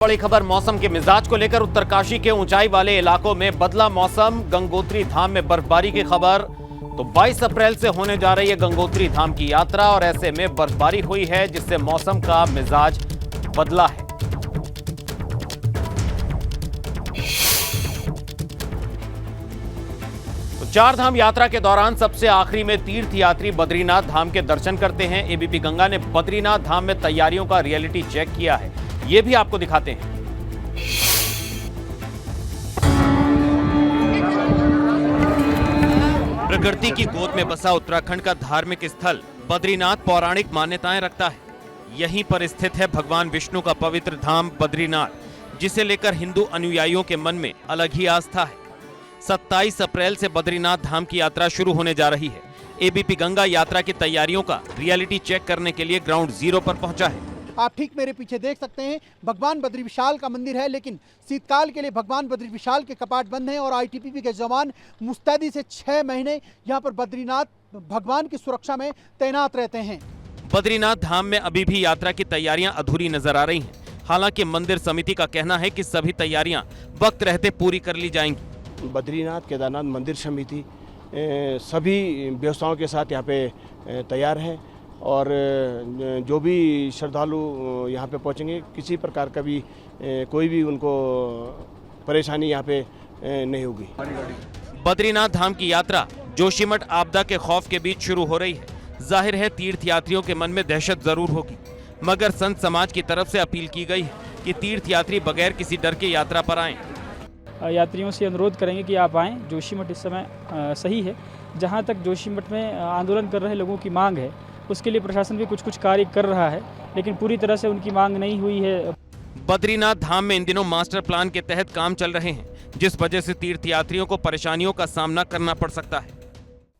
बड़ी खबर मौसम के मिजाज को लेकर। उत्तरकाशी के ऊंचाई वाले इलाकों में बदला मौसम, गंगोत्री धाम में बर्फबारी की खबर। तो 22 अप्रैल से होने जा रही है गंगोत्री धाम की यात्रा और ऐसे में बर्फबारी हुई है जिससे मौसम का मिजाज बदला है। तो चार धाम यात्रा के दौरान सबसे आखिरी में तीर्थयात्री बद्रीनाथ धाम के दर्शन करते हैं। एबीपी गंगा ने बद्रीनाथ धाम में तैयारियों का रियलिटी चेक किया है, ये भी आपको दिखाते हैं। प्रकृति की गोद में बसा उत्तराखंड का धार्मिक स्थल बद्रीनाथ पौराणिक मान्यताएं रखता है। यहीं पर स्थित है भगवान विष्णु का पवित्र धाम बद्रीनाथ, जिसे लेकर हिंदू अनुयायियों के मन में अलग ही आस्था है। 27 अप्रैल से बद्रीनाथ धाम की यात्रा शुरू होने जा रही है। एबीपी गंगा यात्रा की तैयारियों का रियलिटी चेक करने के लिए ग्राउंड जीरो पर पहुंचा है। आप ठीक मेरे पीछे देख सकते हैं, भगवान बद्री विशाल का मंदिर है, लेकिन शीतकाल के लिए भगवान बद्री विशाल के कपाट बंद हैं और आईटीबीपी के जवान मुस्तैदी से 6 महीने यहां पर बद्रीनाथ भगवान की सुरक्षा में तैनात रहते हैं। बद्रीनाथ धाम में अभी भी यात्रा की तैयारियां अधूरी नजर आ रही हैं। हालांकि मंदिर समिति का कहना है कि सभी तैयारियां वक्त रहते पूरी कर ली जाएंगी। बद्रीनाथ केदारनाथ मंदिर समिति सभी व्यवस्थाओं के साथ यहाँ पे तैयार है और जो भी श्रद्धालु यहाँ पे पहुँचेंगे किसी प्रकार का भी कोई भी उनको परेशानी यहाँ पे नहीं होगी। बद्रीनाथ धाम की यात्रा जोशीमठ आपदा के खौफ के बीच शुरू हो रही है। जाहिर है तीर्थयात्रियों के मन में दहशत जरूर होगी, मगर संत समाज की तरफ से अपील की गई है कि तीर्थयात्री बगैर किसी डर के यात्रा पर आएं। यात्रियों से अनुरोध करेंगे कि आप आएँ। जोशीमठ इस समय सही है। जहाँ तक जोशीमठ में आंदोलन कर रहे लोगों की मांग है, उसके लिए प्रशासन भी कुछ कार्य कर रहा है, लेकिन पूरी तरह से उनकी मांग नहीं हुई है। बद्रीनाथ धाम में इन दिनों मास्टर प्लान के तहत काम चल रहे हैं, जिस वजह से तीर्थयात्रियों को परेशानियों का सामना करना पड़ सकता है।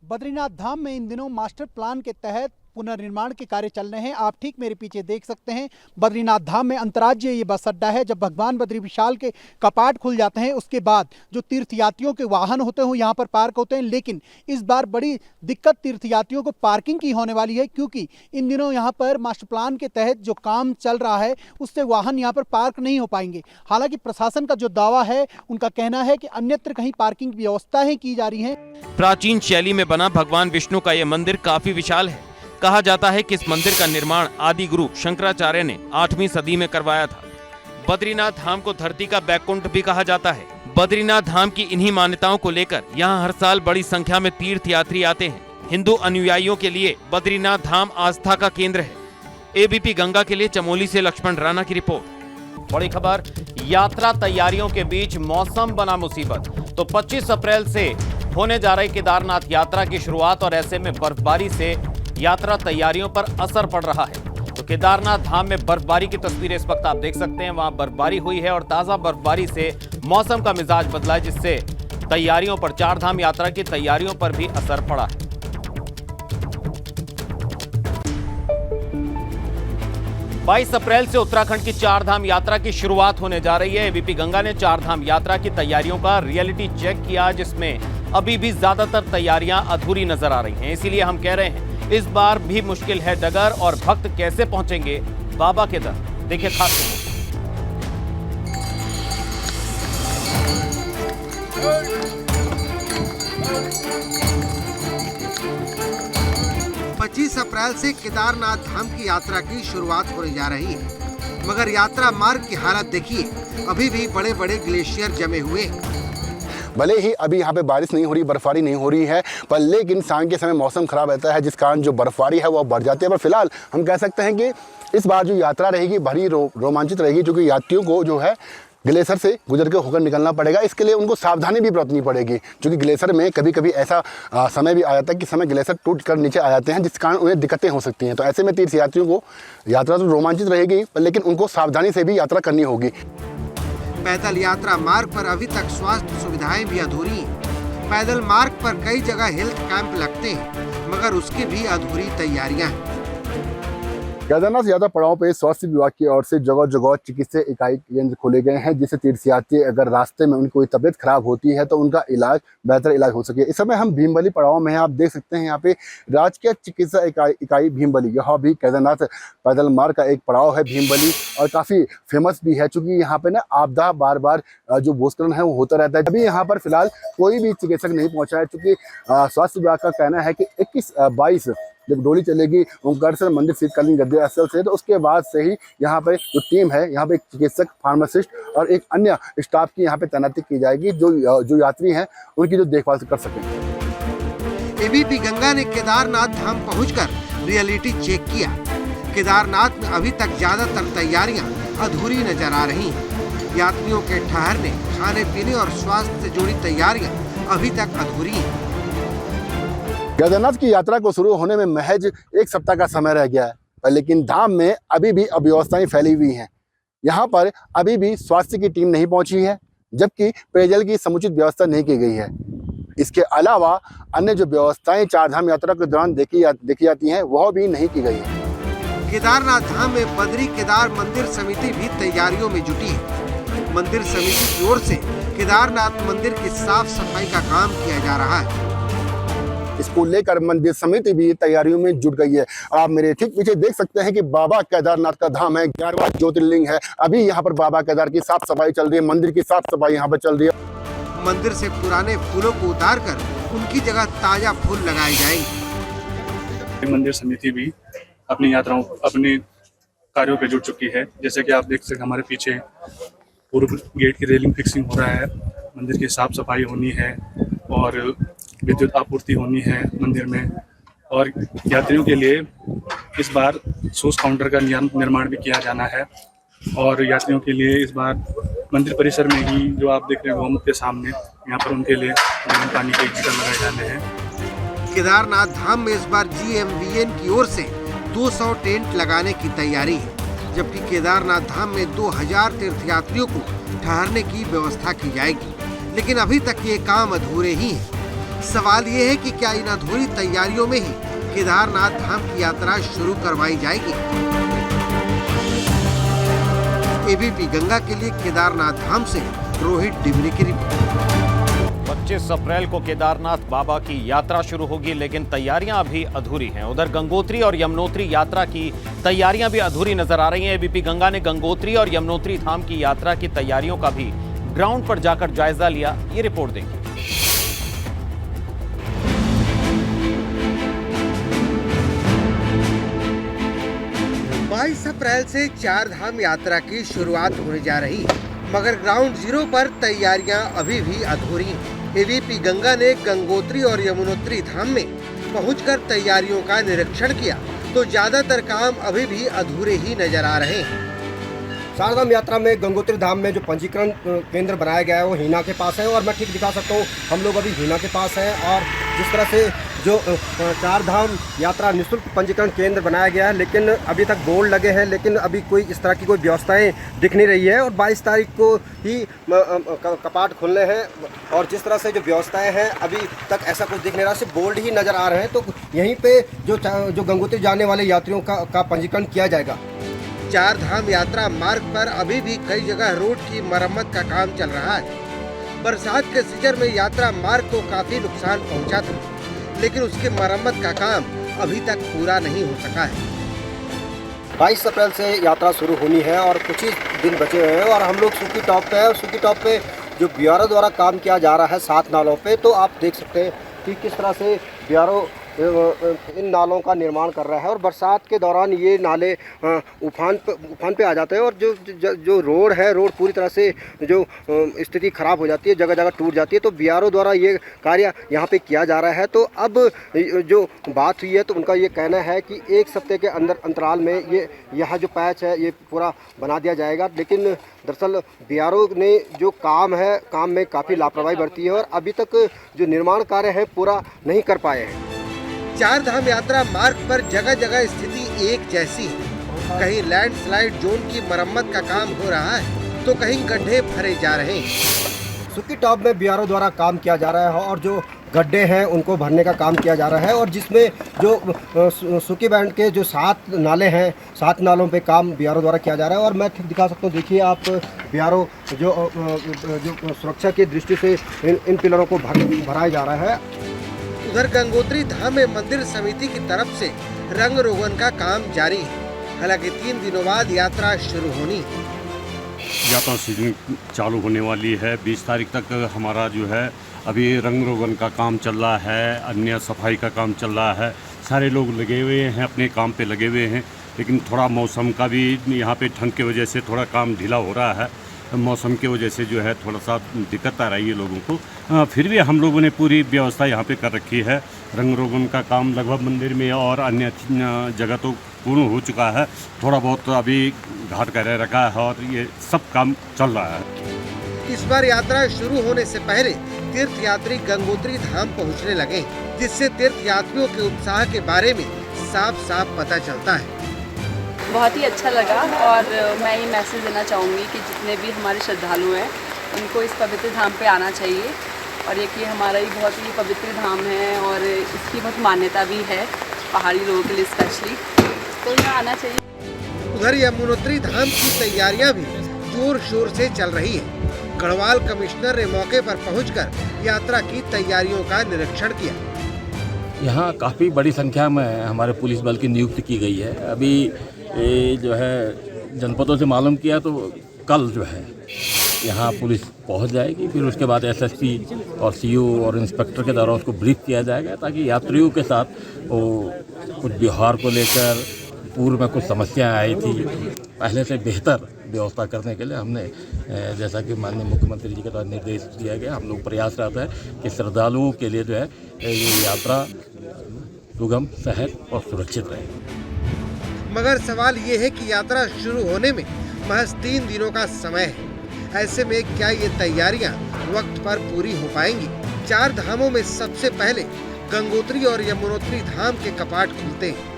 बद्रीनाथ धाम में इन दिनों मास्टर प्लान के तहत पुनर्निर्माण के कार्य चल रहे हैं। आप ठीक मेरे पीछे देख सकते हैं, बद्रीनाथ धाम में अंतर्राज्यीय ये बस अड्डा है। जब भगवान बद्री विशाल के कपाट खुल जाते हैं उसके बाद जो तीर्थयात्रियों के वाहन होते हैं यहाँ पर पार्क होते हैं, लेकिन इस बार बड़ी दिक्कत तीर्थयात्रियों को पार्किंग की होने वाली है, क्योंकि इन दिनों यहाँ पर मास्टर प्लान के तहत जो काम चल रहा है उससे वाहन यहाँ पर पार्क नहीं हो पाएंगे। हालांकि प्रशासन का जो दावा है, उनका कहना है कि अन्यत्र कहीं पार्किंग व्यवस्थाएं की जा रही है। प्राचीन शैली में बना भगवान विष्णु का यह मंदिर काफी विशाल है। कहा जाता है कि इस मंदिर का निर्माण आदि गुरु शंकराचार्य ने 8वीं सदी में करवाया था। बद्रीनाथ धाम को धरती का बैकुंठ भी कहा जाता है। बद्रीनाथ धाम की इन्हीं मान्यताओं को लेकर यहाँ हर साल बड़ी संख्या में तीर्थयात्री आते हैं। हिंदू अनुयायियों के लिए बद्रीनाथ धाम आस्था का केंद्र है। एबीपी गंगा के लिए चमोली से लक्ष्मण राणा की रिपोर्ट। बड़ी खबर, यात्रा तैयारियों के बीच मौसम बना मुसीबत। तो 25 अप्रैल से होने जा रही केदारनाथ यात्रा की शुरुआत और ऐसे में बर्फबारी से यात्रा तैयारियों पर असर पड़ रहा है। तो केदारनाथ धाम में बर्फबारी की तस्वीरें इस वक्त आप देख सकते हैं। वहां बर्फबारी हुई है और ताजा बर्फबारी से मौसम का मिजाज बदला है, जिससे तैयारियों पर, चार धाम यात्रा की तैयारियों पर भी असर पड़ा है। बाईस अप्रैल से उत्तराखंड की चार धाम यात्रा की शुरुआत होने जा रही है। एबीपी गंगा ने चार धाम यात्रा की तैयारियों का रियलिटी चेक किया, जिसमें अभी भी ज्यादातर तैयारियां अधूरी नजर आ रही हैं। इसीलिए हम कह रहे हैं इस बार भी मुश्किल है डगर और भक्त कैसे पहुंचेंगे बाबा के दर। देखिए खास रिपोर्ट। 25 अप्रैल से केदारनाथ धाम की यात्रा की शुरुआत होने जा रही है, मगर यात्रा मार्ग की हालत देखिए, अभी भी बड़े बड़े ग्लेशियर जमे हुए हैं। भले ही अभी यहाँ पे बारिश नहीं हो रही, बर्फबारी नहीं हो रही है, पर लेकिन शाम के समय मौसम खराब रहता है, जिस कारण जो बर्फबारी है वो बढ़ जाती है। पर फिलहाल हम कह सकते हैं कि इस बार जो यात्रा रहेगी बड़ी रोमांचित रहेगी, क्योंकि यात्रियों को जो है ग्लेशियर से गुजर के होकर निकलना पड़ेगा। इसके लिए उनको सावधानी भी बरतनी पड़ेगी, क्योंकि ग्लेशियर में कभी कभी ऐसा समय भी आ जाता है कि समय ग्लेशियर टूट कर नीचे आ जाते हैं, जिस कारण उन्हें दिक्कतें हो सकती हैं। तो ऐसे में तीर्थयात्रियों को यात्रा तो रोमांचित रहेगी, पर लेकिन उनको सावधानी से भी यात्रा करनी होगी। पैदल यात्रा मार्ग पर अभी तक स्वास्थ्य सुविधाएं भी अधूरी हैं। पैदल मार्ग पर कई जगह हेल्थ कैंप लगते हैं, मगर उसकी भी अधूरी तैयारियां हैं। केदारनाथ यात्रा पड़ाव पे स्वास्थ्य विभाग की ओर से जगह जगह चिकित्सा इकाई केंद्र खोले गए हैं, जिससे तीर्थयात्री अगर रास्ते में उनकी कोई तबीयत खराब होती है तो उनका बेहतर इलाज हो सके। इस समय हम भीमबली पड़ाव में हैं। आप देख सकते हैं यहाँ पे राजकीय चिकित्सा इकाई भीमबली, यह भी केदारनाथ पैदल मार्ग का एक पड़ाव है भीमबली, और काफ़ी फेमस भी है, चूँकि यहाँ पे ना आपदा बार बार जो भूस्खलन है वो होता रहता है। अभी यहाँ पर फिलहाल कोई भी चिकित्सक नहीं पहुँचा है, चूँकि स्वास्थ्य विभाग का कहना है कि 21-22 जब डोली चलेगी ओंकारेश्वर मंदिर शीतकालीन गद्दी स्थल से, तो उसके बाद से ही यहाँ पे जो टीम है, यहाँ पे एक चिकित्सक, फार्मासिस्ट और एक अन्य स्टाफ की यहाँ पे तैनाती की जाएगी, जो यात्री हैं उनकी जो देखभाल कर सकें। एबीपी गंगा ने केदारनाथ धाम पहुंचकर रियलिटी चेक किया। केदारनाथ में अभी तक ज्यादातर तैयारियां अधूरी नजर आ रही हैं। यात्रियों के ठहरने, खाने पीने और स्वास्थ्य से जुड़ी तैयारियां अभी तक अधूरी हैं। केदारनाथ की यात्रा को शुरू होने में महज 1 सप्ताह का समय रह गया है, लेकिन धाम में अभी भी अव्यवस्थाएं फैली हुई हैं। यहाँ पर अभी भी स्वास्थ्य की टीम नहीं पहुंची है, जबकि पेयजल की समुचित व्यवस्था नहीं की गई है। इसके अलावा अन्य जो व्यवस्थाएं चारधाम यात्रा के दौरान देखी जाती हैं, वह भी नहीं की गई है। केदारनाथ धाम में बद्री केदार मंदिर समिति भी तैयारियों में जुटी है। मंदिर समिति की ओर से केदारनाथ मंदिर की साफ सफाई का काम किया जा रहा है। इसको लेकर मंदिर समिति भी तैयारियों में जुट गई है। आप मेरे ठीक पीछे देख सकते हैं कि बाबा केदारनाथ का धाम है, 11वां ज्योतिर्लिंग है। अभी यहाँ पर बाबा केदार की साफ सफाई चल रही है, मंदिर की साफ सफाई यहाँ पर चल रही है। मंदिर से पुराने फूलों को उतारकर उनकी जगह ताजा फूल लगाए जाएंगे। मंदिर समिति भी अपनी यात्राओं, अपने कार्यों पे जुट चुकी है। जैसे कि आप देख सकते हैं, हमारे पीछे पूर्व गेट की रेलिंग फिक्सिंग हो रहा है, मंदिर की साफ सफाई होनी है और विद्युत आपूर्ति होनी है मंदिर में। और यात्रियों के लिए इस बार शूज काउंटर का निर्माण भी किया जाना है। और यात्रियों के लिए इस बार मंदिर परिसर में ही, जो आप देख रहे हैं गोमुख के सामने, यहाँ पर उनके लिए गर्म पानी के हीटर लगाए जाने हैं। केदारनाथ धाम में इस बार GMVN की ओर से 200 टेंट लगाने की तैयारी है, जबकि केदारनाथ धाम में 2000 तीर्थयात्रियों को ठहरने की व्यवस्था की जाएगी। लेकिन अभी तक ये काम अधूरे ही है। सवाल ये है कि क्या इन अधूरी तैयारियों में ही केदारनाथ धाम की यात्रा शुरू करवाई जाएगी। एबीपी गंगा के लिए केदारनाथ धाम से रोहित डिमरी की रिपोर्ट। 25 अप्रैल को केदारनाथ बाबा की यात्रा शुरू होगी, लेकिन तैयारियां अभी अधूरी हैं। उधर गंगोत्री और यमुनोत्री यात्रा की तैयारियां भी अधूरी नजर आ रही हैं। एबीपी गंगा ने गंगोत्री और यमुनोत्री धाम की यात्रा की तैयारियों का भी ग्राउंड पर जाकर जायजा लिया। ये रिपोर्ट देखिए। 22 अप्रैल से चारधाम यात्रा की शुरुआत होने जा रही है, मगर ग्राउंड जीरो पर तैयारियां अभी भी अधूरी हैं। एबीपी गंगा ने गंगोत्री और यमुनोत्री धाम में पहुंचकर तैयारियों का निरीक्षण किया, तो ज्यादातर काम अभी भी अधूरे ही नजर आ रहे हैं। चारधाम यात्रा में गंगोत्री धाम में जो पंजीकरण केंद्र बनाया गया है वो हीना के पास है, और मैं ठीक दिखा सकता हूँ, हम लोग अभी हीना के पास हैं। और जिस तरह से जो चारधाम यात्रा निःशुल्क पंजीकरण केंद्र बनाया गया है, लेकिन अभी तक बोर्ड लगे हैं, लेकिन अभी कोई इस तरह की कोई व्यवस्थाएं दिख नहीं रही है। और 22 तारीख को ही कपाट खुलने हैं, और जिस तरह से जो व्यवस्थाएं हैं अभी तक ऐसा कुछ दिख नहीं रहा, सिर्फ बोर्ड ही नज़र आ रहे हैं। तो यहीं पे जो गंगोत्री जाने वाले यात्रियों का पंजीकरण किया जाएगा। चारधाम यात्रा मार्ग पर अभी भी कई जगह रोड की मरम्मत का काम चल रहा है। बरसात के सीजन में यात्रा मार्ग को काफी नुकसान पहुंचा था, लेकिन उसकी मरम्मत का काम अभी तक पूरा नहीं हो सका है। 22 अप्रैल से यात्रा शुरू होनी है और कुछ ही दिन बचे हुए हैं, और हम लोग सुकी टॉप पे है। और सुकी टॉप पे जो BRO द्वारा काम किया जा रहा है 7 नालों पे, तो आप देख सकते हैं कि किस तरह से BRO इन नालों का निर्माण कर रहा है। और बरसात के दौरान ये नाले उफान पे आ जाते हैं, और जो रोड है, रोड पूरी तरह से जो स्थिति ख़राब हो जाती है, जगह जगह टूट जाती है। तो BRO द्वारा ये कार्य यहाँ पे किया जा रहा है। तो अब जो बात हुई है, तो उनका ये कहना है कि 1 सप्ताह के अंतराल में यहाँ जो पैच है ये पूरा बना दिया जाएगा। लेकिन दरअसल BRO ने जो काम में काफ़ी लापरवाही बरती है, और अभी तक जो निर्माण कार्य है पूरा नहीं कर पाए हैं। चारधाम यात्रा मार्ग पर जगह जगह स्थिति एक जैसी है। कहीं लैंडस्लाइड जोन की मरम्मत का काम हो रहा है, तो कहीं गड्ढे भरे जा रहे हैं। सुकी टॉप में BRO द्वारा काम किया जा रहा है, और जो गड्ढे हैं उनको भरने का काम किया जा रहा है, और जिसमें जो सूखी बैंड के जो 7 नाले हैं, 7 नालों पे काम बीआरओ द्वारा किया जा रहा है। और मैं दिखा सकता हूँ, देखिए आप, बीआरओ जो सुरक्षा की दृष्टि से इन पिलरों को भराया जा रहा है। उधर गंगोत्री धाम में मंदिर समिति की तरफ से रंग रोगन का काम जारी है। हालांकि 3 दिनों बाद यात्रा शुरू होनी है। यात्रा सीजन चालू होने वाली है। 20 तारीख तक हमारा जो है अभी रंग रोगन का काम चल रहा है, अन्य सफाई का काम चल रहा है। सारे लोग लगे हुए हैं, अपने काम पे लगे हुए हैं, लेकिन थोड़ा मौसम का भी यहाँ पे ठंड की वजह से थोड़ा काम ढीला हो रहा है। मौसम की वजह से जो है थोड़ा सा दिक्कत आ रही है लोगों को। फिर भी हम लोगों ने पूरी व्यवस्था यहाँ पे कर रखी है। रंग रोगन का काम लगभग मंदिर में और अन्य जगह तो पूर्ण हो चुका है। थोड़ा बहुत अभी घाट का रह रखा है और ये सब काम चल रहा है। इस बार यात्रा शुरू होने से पहले तीर्थ यात्री गंगोत्री धाम पहुंचने लगे, जिससे तीर्थ यात्रियों के उत्साह के बारे में साफ साफ पता चलता है। बहुत ही अच्छा लगा, और मैं ये मैसेज देना चाहूँगी कि जितने भी हमारे श्रद्धालु हैं उनको इस पवित्र धाम पे आना चाहिए। और ये कि हमारा ही बहुत ही पवित्र धाम है और इसकी बहुत मान्यता भी है पहाड़ी लोगों के लिए स्पेशली, तो यहाँ आना चाहिए। उधर यमुनोत्री धाम की तैयारियां भी जोर शोर से चल रही है। गढ़वाल कमिश्नर ने मौके पर पहुंचकर यात्रा की तैयारियों का निरीक्षण किया। यहाँ काफ़ी बड़ी संख्या में हमारे पुलिस बल की नियुक्ति की गई है। अभी जो है जनपदों से मालूम किया तो कल जो है यहाँ पुलिस पहुँच जाएगी, फिर उसके बाद एसएसपी और सीओ और इंस्पेक्टर के द्वारा उसको ब्रीफ किया जाएगा, ताकि यात्रियों के साथ वो कुछ व्यवहार को लेकर पूर्व में कुछ समस्याएं आई थी, पहले से बेहतर व्यवस्था करने के लिए हमने जैसा कि माननीय मुख्यमंत्री जी के द्वारा निर्देश दिया गया, हम लोग प्रयासरत है कि श्रद्धालुओं के लिए जो है ये यात्रा सुगम, सहज और सुरक्षित रहे। मगर सवाल ये है कि यात्रा शुरू होने में महज 3 दिनों का समय है। ऐसे में क्या ये तैयारियां वक्त पर पूरी हो पाएंगी? 4 धामों में सबसे पहले गंगोत्री और यमुनोत्री धाम के कपाट खुलते हैं,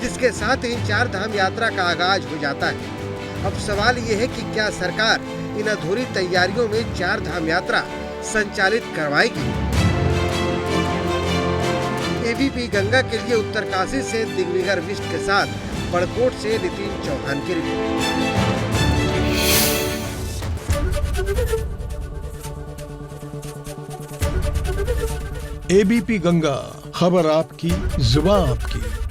जिसके साथ ही 4 धाम यात्रा का आगाज हो जाता है। अब सवाल ये है कि क्या सरकार इन अधूरी तैयारियों में 4 धाम यात्रा संचालित करवाएगी? एबीपी गंगा के लिए उत्तरकाशी से दिग्विजय विष्ट के साथ बड़कोट से नितिन चौहान की रिपोर्ट। एबीपी गंगा, खबर आपकी, जुबान आपकी।